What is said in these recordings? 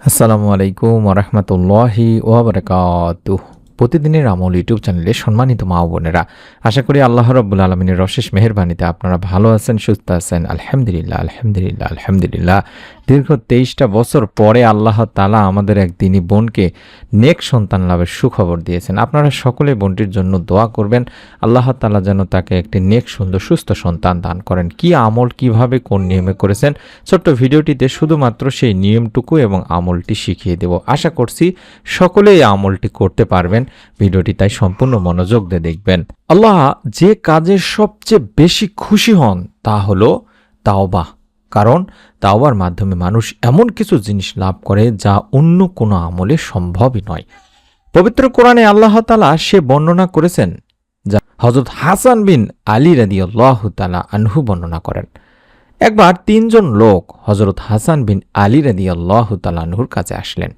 আসসালামু আলাইকুম ওরহমতুল্লাহি ওয়াবারাকাতুহ। প্রতিদিনের আমল ইউটিউব চ্যানেলে সম্মানিত মা ও বোনেরা, আশা করি আল্লাহ রাব্বুল আলামিনের অশেষ মেহেরবানিতে আপনারা ভালো আছেন, সুস্থ আছেন। আলহামদুলিল্লাহ আলহামদুলিল্লাহ আলহামদুলিল্লাহ। দীর্ঘ 23টা বছর পরে আল্লাহ তাআলা আমাদের এক দিনী বোনকে নেক সন্তান লাভের সুখবর দিয়েছেন। আপনারা সকলে বোনটির জন্য দোয়া করবেন, আল্লাহ তাআলা যেন তাকে একটি নেক সুন্দর সুস্থ সন্তান দান করেন। কি আমল কিভাবে কোন নিয়মে করেছেন, ছোট্ট ভিডিওটিতে শুধুমাত্র সেই নিয়মটুকু এবং আমলটি শিখিয়ে দেব। আশা করছি সকলেই এই আমলটি করতে পারবেন। ভিডিওটি তাই সম্পূর্ণ মনোযোগ দিয়ে দেখবেন। আল্লাহ যে কাজে সবচেয়ে বেশি খুশি হন তা হলো তাওবা। কারণ তাওবার মাধ্যমে মানুষ এমন কিছু জিনিস লাভ করে যা অন্য কোনো আমলে সম্ভবই নয়। পবিত্র কোরআনে আল্লাহ তাআলা সে বর্ণনা করেছেন যা হযরত হাসান বিন আলী রাদিয়াল্লাহু তাআলা আনহু বর্ণনা করেন। একবার 3 জন লোক হযরত হাসান বিন আলী রাদিয়াল্লাহু তাআলা আনহুর কাছে আসলেন।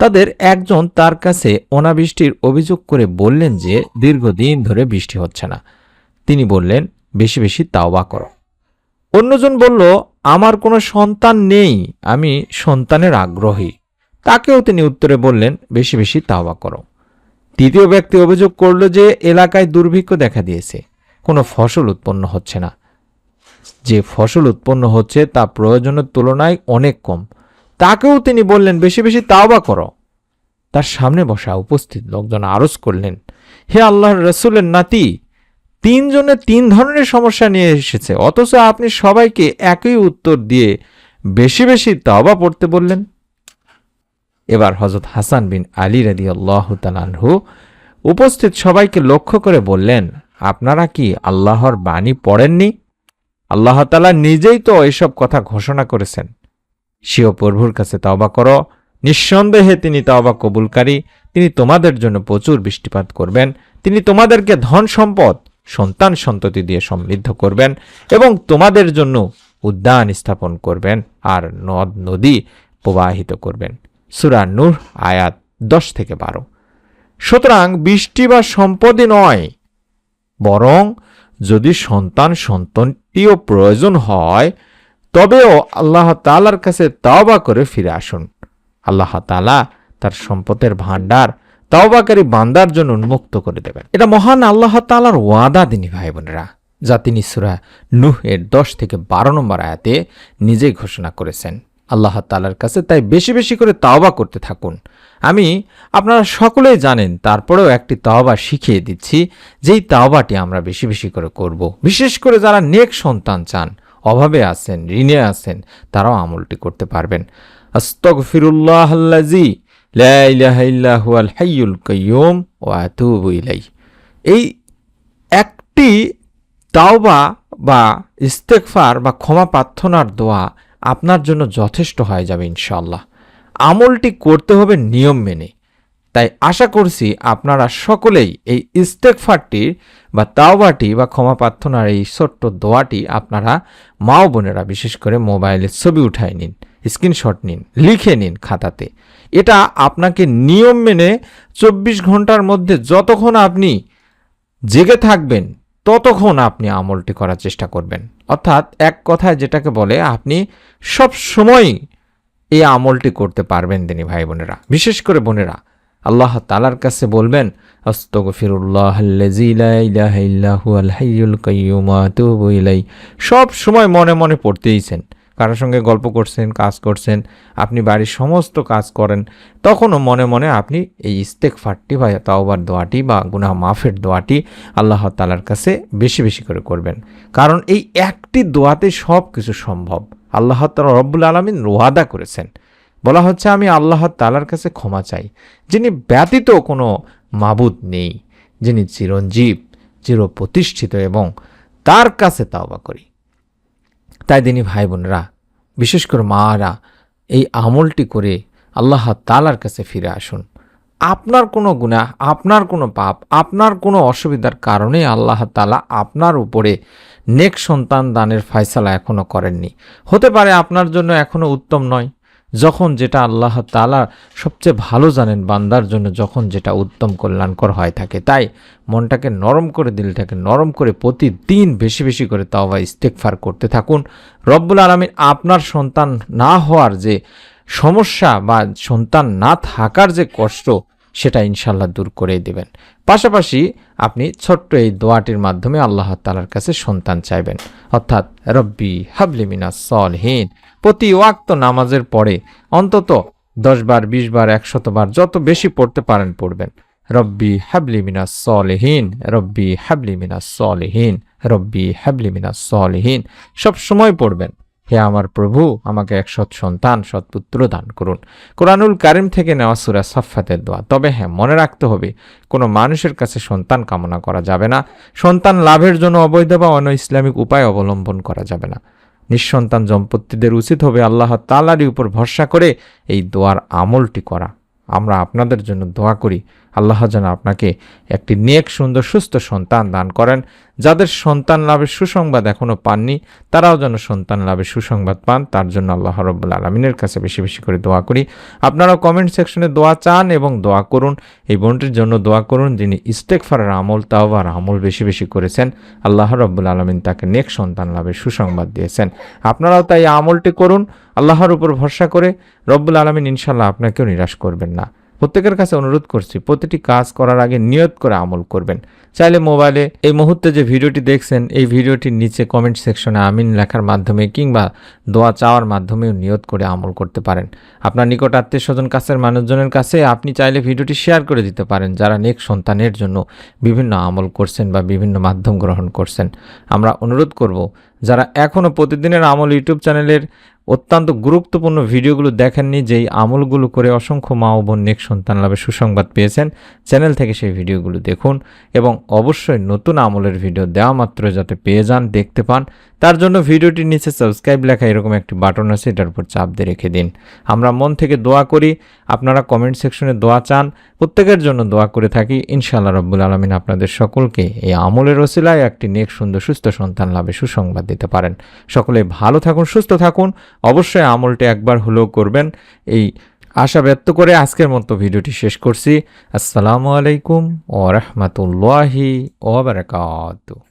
তাদের একজন তার কাছে অনাবৃষ্টির অভিযোগ করে বললেন যে দীর্ঘদিন ধরে বৃষ্টি হচ্ছে না। তিনি বললেন, বেশি বেশি তাওবা করো। অন্যজন বলল, আমার কোনো সন্তান নেই, আমি সন্তানের আগ্রহী। তাকেও তিনি উত্তরে বললেন, বেশি বেশি তাওবা করো। তৃতীয় ব্যক্তি অভিযোগ করল যে এলাকায় দুর্ভিক্ষ দেখা দিয়েছে, কোনো ফসল উৎপন্ন হচ্ছে না। যে ফসল উৎপন্ন হচ্ছে তা প্রয়োজনের তুলনায় অনেক কম। তাকেও তিনি বললেন, বেশি বেশি তাওবা করো। তার সামনে বসা উপস্থিত লোকজন আরজ করলেন, হে আল্লাহর রাসূলের নাতি, 3 জনে 3 ধরনের সমস্যা নিয়ে এসেছে, অথচ আপনি সবাইকে একই উত্তর দিয়ে বেশি বেশি তাওবা পড়তে বললেন। এবার হযরত হাসান বিন আলী রাদিয়াল্লাহু তাআলা আনহু উপস্থিত সবাইকে লক্ষ্য করে বললেন, আপনারা কি আল্লাহর বাণী পড়েননি? আল্লাহ তাআলা নিজেই তো এসব কথা ঘোষণা করেছেন, স্বীয় প্রভুর কাছে তওবা করো, নিঃসন্দেহে তিনি তওবা কবুলকারী, তিনি তোমাদের জন্য প্রচুর বৃষ্টিপাত করবেন, তিনি তোমাদেরকে ধন সম্পদ সন্তান সন্ততি দিয়ে সমৃদ্ধ করবেন এবং তোমাদের জন্য উদ্যান স্থাপন করবেন আর নদ নদী প্রবাহিত করবেন। সূরা নূহ আয়াত 10-12। সুতরাং বৃষ্টি বা সম্পদই নয়, বরং যদি সন্তানটিও প্রয়োজন হয় তবেও আল্লাহ তাআলার কাছে তওবা করে ফিরে আসুন। আল্লাহ তাআলা তার সম্পদের ভান্ডার তওবাকারী বান্দার জন্য উন্মুক্ত করে দেবেন। এটা মহান আল্লাহ তাআলার ওয়াদা দিনী ভাই বোনেরা, যা তিনি সূরা নূহ এর 10-12 নম্বর আয়াতে নিজেই ঘোষণা করেছেন। আল্লাহ তাআলার কাছে তাই বেশি বেশি করে তওবা করতে থাকুন। আপনারা সকলেই জানেন, তারপরেও একটি তওবা শিখিয়ে দিচ্ছি, যেই তওবাটি আমরা বেশি বেশি করে করব। বিশেষ করে যারা নেক সন্তান চান, অভাবে আছেন, ঋণে আছেন, তারাও আমলটি করতে পারবেন। আস্তাগফিরুল্লাহাল্লাযী লা ইলাহা ইল্লা হুয়াল হাইয়ুল কাইয়্যুম ওয়া আতুবু ইলাইহি। এই একটি তাওবা বা ইস্তেগফার বা ক্ষমা প্রার্থনার দোয়া আপনার জন্য যথেষ্ট হয়ে যাবে ইনশাআল্লাহ। আমলটি করতে হবে নিয়ম মেনে। তাই আশা করছি আপনারা সকলেই এই ইস্তেগফারটি বা তাওবাটি বা ক্ষমা প্রার্থনার এই ছোট্ট দোয়াটি আপনারা মা ও বোনেরা বিশেষ করে মোবাইলে ছবি উঠায় নিন, স্ক্রিনশট নিন, লিখে নিন খাতাতে। এটা আপনাকে নিয়ম মেনে 24 ঘন্টার মধ্যে যতক্ষণ আপনি জেগে থাকবেন ততক্ষণ আপনি আমলটি করার চেষ্টা করবেন। অর্থাৎ এক কথায় যেটাকে বলে, আপনি সব সময় এই আমলটি করতে পারবেন দিনী ভাই বোনেরা। বিশেষ করে বোনেরা আল্লাহ তাআলার কাছে বলবেন, আস্তাগফিরুল্লাহাল্লাযী লা ইলাহা ইল্লা হুয়াল হাইয়ুল কাইয়্যুম ওয়া আতুবু ইলাইহি। সব সময় মনে মনে পড়তেইছেন, কারোর সঙ্গে গল্প করছেন, কাজ করছেন, আপনি বাড়ির সমস্ত কাজ করেন, তখনও মনে মনে আপনি এই ইস্তেগফারটি বা তাওবার দোয়াটি বা গুনাহ মাফের দোয়াটি আল্লাহ তাআলার কাছে বেশি বেশি করে করবেন। কারণ এই একটি দোয়াতে সব কিছু সম্ভব। আল্লাহ তাআলা রব্বুল আলামিন ওয়াদা করেছেন, বলা হচ্ছে, আমি আল্লাহ তাআলার কাছে ক্ষমা চাই, যিনি ব্যতীত কোনো মাবুদ নেই, যিনি চিরঞ্জীব, চিরপ্রতিষ্ঠিত, এবং তার কাছে তাওবা করি। তাই দিনী ভাই বোনেরা, বিশেষ করে মারা, এই আমলটি করে আল্লাহ তাআলার কাছে ফিরে আসুন। আপনার কোনো গুনাহ, আপনার কোনো পাপ, আপনার কোনো অসুবিধার কারণে আল্লাহ তাআলা আপনার উপরে নেক সন্তান দানের ফয়সালা এখনো করেননি। হতে পারে আপনার জন্য এখনো উত্তম নয়। যখন যেটা আল্লাহ তাআলা সবচেয়ে ভালো জানেন, বান্দার জন্য যখন যেটা উত্তম কল্যাণকর হয় থাকে। তাই মনটাকে নরম করে, দিলটাকে নরম করে প্রতিদিন বেশি বেশি করে তাওবা ইস্তেগফার করতে থাকুন। রব্বুল আলামিন আপনার সন্তান না হওয়ার যে সমস্যা বা সন্তান না থাকার যে কষ্ট সেটা ইনশাল্লাহ দূর করে দিবেন। পাশাপাশি আপনি ছোট্ট এই দোয়াটির মাধ্যমে আল্লাহ তাআলার কাছে সন্তান চাইবেন, অর্থাৎ রব্বি হাবলি মিনাস সলিহিন। প্রতি ওয়াক্ত নামাজের পরে অন্তত 10 বার, 20 বার, 100 বার যত বেশি পড়তে পারেন পড়বেন। রব্বি হাবলি মিনাস সলিহিন, রব্বি হাবলি মিনাস সলিহিন, রব্বি হাবলি মিনাস সলিহিন সব সময় পড়বেন। হে আমার প্রভু, আমাকে এক সৎ সন্তান, সৎপুত্র দান করুন। কোরআনুল কারিম থেকে নেওয়া সূরা সাফফাতের দোয়া। তবে হ্যাঁ, মনে রাখতে হবে কোনো মানুষের কাছে সন্তান কামনা করা যাবে না। সন্তান লাভের জন্য অবৈধ বা অন্য ইসলামিক উপায় অবলম্বন করা যাবে না। নিঃসন্তান দম্পতিদের উচিত হবে আল্লাহ তাআলারই উপর ভরসা করে এই দোয়ার আমলটি করা। আমরা আপনাদের জন্য দোয়া করি আল্লাহ যেন আপনাকে একটি নেক, সুন্দর, সুস্থ সন্তান দান করেন। যাদের সন্তান লাভের সুসংবাদ এখনও পাননি তারাও যেন সন্তান লাভের সুসংবাদ পান, তার জন্য আল্লাহ রাব্বুল আলামিনের কাছে বেশি বেশি করে দোয়া করি। আপনারাও কমেন্ট সেকশনে দোয়া চান এবং দোয়া করুন। এই বোনটির জন্য দোয়া করুন যিনি ইস্তেগফারের আমল, তাওবার আমল বেশি বেশি করেছেন। আল্লাহ রাব্বুল আলামিন তাকে নেক সন্তান লাভের সুসংবাদ দিয়েছেন। আপনারাও তাই আমলটি করুন আল্লাহর উপর ভরসা করে। রব্বুল আলামিন ইনশাআল্লাহ আপনাকেও নিরাশ করবেন না। প্রত্যেকের কাছে অনুরোধ করছি প্রতিটি কাজ করার আগে নিয়ত করে আমল করবেন। চাইলে মোবাইলে এই মুহূর্তে যে ভিডিওটি দেখছেন এই ভিডিওটির নিচে কমেন্ট সেকশনে আমিন লেখার মাধ্যমে কিংবা দোয়া চাওয়ার মাধ্যমেও নিয়ত করে আমল করতে পারেন। আপনার নিকট আত্মীয় স্বজন, কাছের মানুষজনের কাছে আপনি চাইলে ভিডিওটি শেয়ার করে দিতে পারেন যারা নেক সন্তানের জন্য বিভিন্ন আমল করছেন বা বিভিন্ন মাধ্যম গ্রহণ করছেন। আমরা অনুরোধ করব যারা এখনও প্রতিদিনের আমল ইউটিউব চ্যানেলের অত্যন্ত গুরুত্বপূর্ণ ভিডিওগুলো দেখেননি, যেই আমলগুলো করে অসংখ্য মা ও বোন নেক সন্তান লাভের সুসংবাদ পেয়েছেন, চ্যানেল থেকে সেই ভিডিওগুলো দেখুন এবং অবশ্যই নতুন আমলের ভিডিও দেওয়া মাত্র যাতে পেয়ে যান, দেখতে পান, তার জন্য ভিডিওটির নিচে সাবস্ক্রাইব লেখা এরকম একটি বাটন আছে, এটার উপর চাপ দিয়ে রেখে দিন। আমরা মন থেকে দোয়া করি, আপনারা কমেন্ট সেকশনে দোয়া চান, প্রত্যেকের জন্য দোয়া করে থাকি। ইনশাআল্লাহ রাব্বুল আলামিন আপনাদের সকলকে এই আমলের ওসিলায় একটি নেক, সুন্দর, সুস্থ সন্তান লাভে সুসংবাদ দিতে পারেন। সকলে ভালো থাকুন, সুস্থ থাকুন, অবশ্যই আমলটি একবার হলেও করবেন। এই আশা ব্যক্ত করে আজকের মতো ভিডিওটি শেষ করছি। আসসালামু আলাইকুম ওয়া রাহমাতুল্লাহি ওয়া বারাকাতুহু।